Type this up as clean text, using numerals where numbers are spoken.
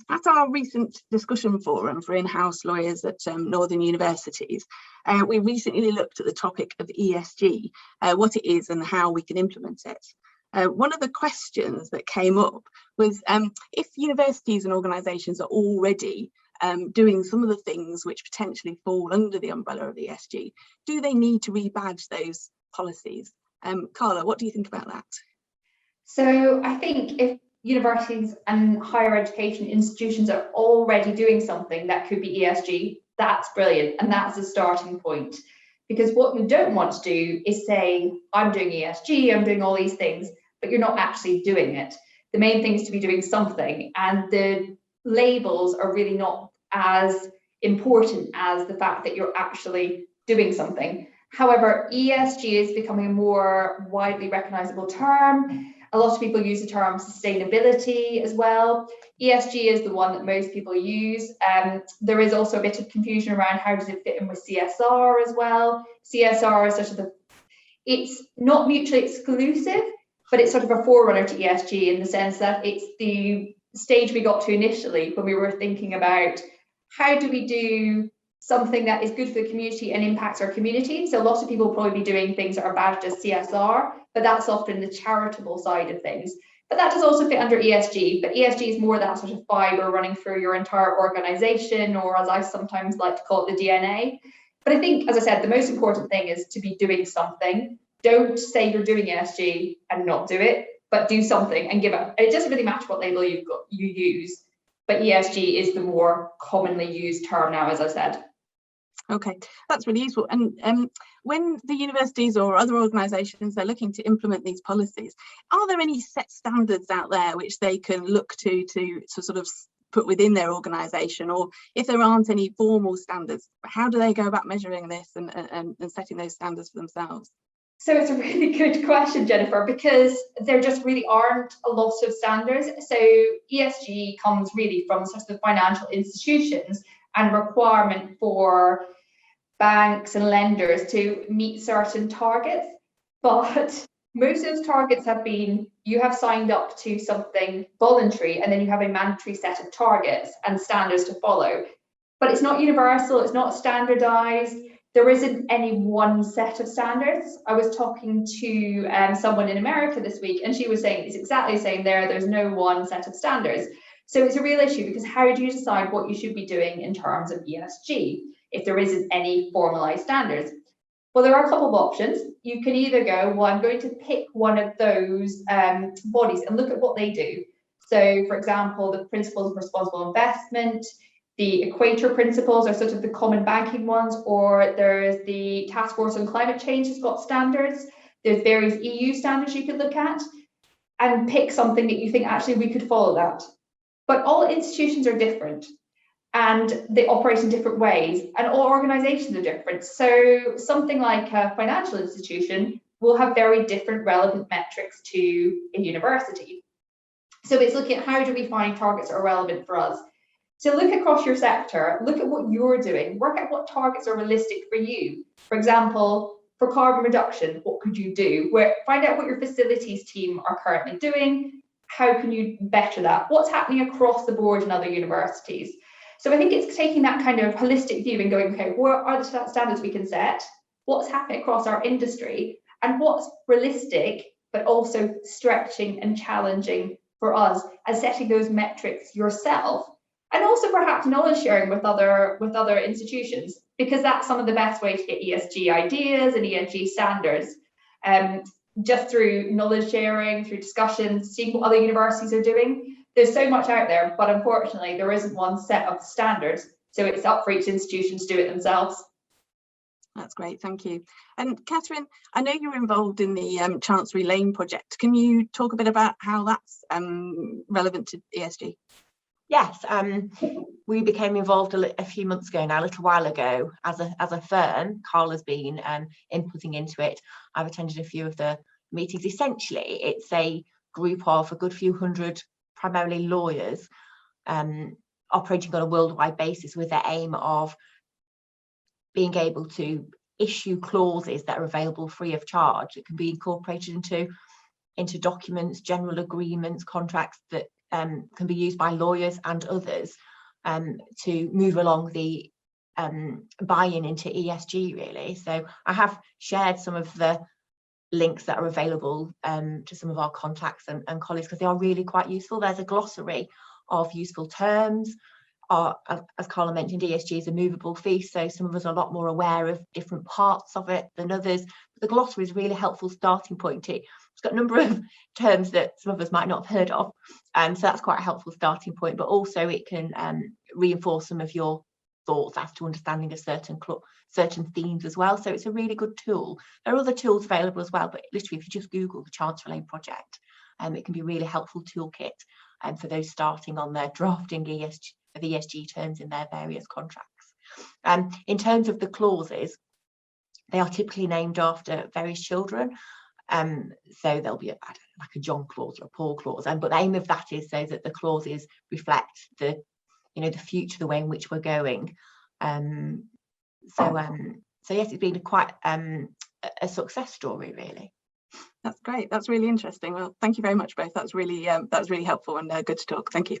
At our recent discussion forum for in-house lawyers at Northern universities, we recently looked at the topic of ESG, what it is and how we can implement it. One of the questions that came up was if universities and organisations are already doing some of the things which potentially fall under the umbrella of ESG, do they need to rebadge those policies? Carla, what do you think about that? So I think if universities and higher education institutions are already doing something that could be ESG, that's brilliant, and that's a starting point. Because what you don't want to do is say, I'm doing ESG, I'm doing all these things, but you're not actually doing it. The main thing is to be doing something, and the labels are really not as important as the fact that you're actually doing something. However, ESG is becoming a more widely recognizable term. A lot of people use the term sustainability as well. ESG is the one that most people use. There is also a bit of confusion around how does it fit in with CSR as well. CSR is sort of it's not mutually exclusive, but it's sort of a forerunner to ESG in the sense that it's the stage we got to initially when we were thinking about how do we do something that is good for the community and impacts our community. So lots of people will probably be doing things that are badged as CSR, but that's often the charitable side of things. But that does also fit under ESG, but ESG is more that sort of fiber running through your entire organization, or as I sometimes like to call it, the DNA. But I think, as I said, the most important thing is to be doing something. Don't say you're doing ESG and not do it, but do something and give up. It doesn't really matter what label you use, but ESG is the more commonly used term now, as I said. Okay, that's really useful. And when the universities or other organisations are looking to implement these policies, are there any set standards out there which they can look to sort of put within their organisation? Or if there aren't any formal standards, how do they go about measuring this and setting those standards for themselves? So it's a really good question, Jennifer, because there just really aren't a lot of standards. So ESG comes really from sort of financial institutions and requirement for banks and lenders to meet certain targets. But most of those targets have been, you have signed up to something voluntary, and then you have a mandatory set of targets and standards to follow. But it's not universal, it's not standardized. There isn't any one set of standards. I was talking to someone in America this week, and she was saying it's exactly the same there. There's no one set of standards. So it's a real issue, because how do you decide what you should be doing in terms of ESG if there isn't any formalized standards? Well, there are a couple of options. You can either go, well, I'm going to pick one of those bodies and look at what they do. So, for example, the Principles of Responsible Investment, the Equator Principles are sort of the common banking ones, or there's the Task Force on Climate Change has got standards. There's various EU standards you could look at and pick something that you think actually we could follow that. But all institutions are different and they operate in different ways, and all organizations are different. So something like a financial institution will have very different relevant metrics to a university. So it's looking at how do we find targets that are relevant for us. So look across your sector, look at what you're doing, work out what targets are realistic for you. For example, for carbon reduction, what could you do? Find out what your facilities team are currently doing. How can you better that? What's happening across the board in other universities? So I think it's taking that kind of holistic view and going, okay, what are the standards we can set? What's happening across our industry? And what's realistic, but also stretching and challenging for us, and setting those metrics yourself. And also perhaps knowledge sharing with other institutions, because that's some of the best way to get ESG ideas and ESG standards. Just through knowledge sharing, through discussions, seeing what other universities are doing. There's so much out there, but unfortunately there isn't one set of standards. So it's up for each institution to do it themselves. That's great, thank you. And Catherine, I know you're involved in the Chancery Lane project. Can you talk a bit about how that's relevant to ESG? Yes, we became involved a few months ago now, a little while ago, as a firm. Carla's been inputting into it. I've attended a few of the meetings. Essentially, it's a group of a good few hundred, primarily lawyers, operating on a worldwide basis with the aim of being able to issue clauses that are available free of charge. It can be incorporated into documents, general agreements, contracts that can be used by lawyers and others to move along the buy-in into ESG, really. So I have shared some of the links that are available to some of our contacts and colleagues, because they are really quite useful. There's a glossary of useful terms. As Carla mentioned, ESG is a movable feast, so some of us are a lot more aware of different parts of it than others. But the glossary is a really helpful starting point. It's got a number of terms that some of us might not have heard of, so that's quite a helpful starting point. But also it can reinforce some of your thoughts as to understanding a certain themes as well. So it's a really good tool. There are other tools available as well, but literally if you just Google the Chance Relay project, it can be a really helpful toolkit for those starting on their drafting ESG terms in their various contracts. In terms of the clauses, they are typically named after various children. So there'll be like a John clause or a Paul clause, but the aim of that is so that the clauses reflect the future, the way in which we're going. So yes, it's been quite a success story, really. That's great. That's really interesting. Well, thank you very much, both. That's really helpful and good to talk. Thank you.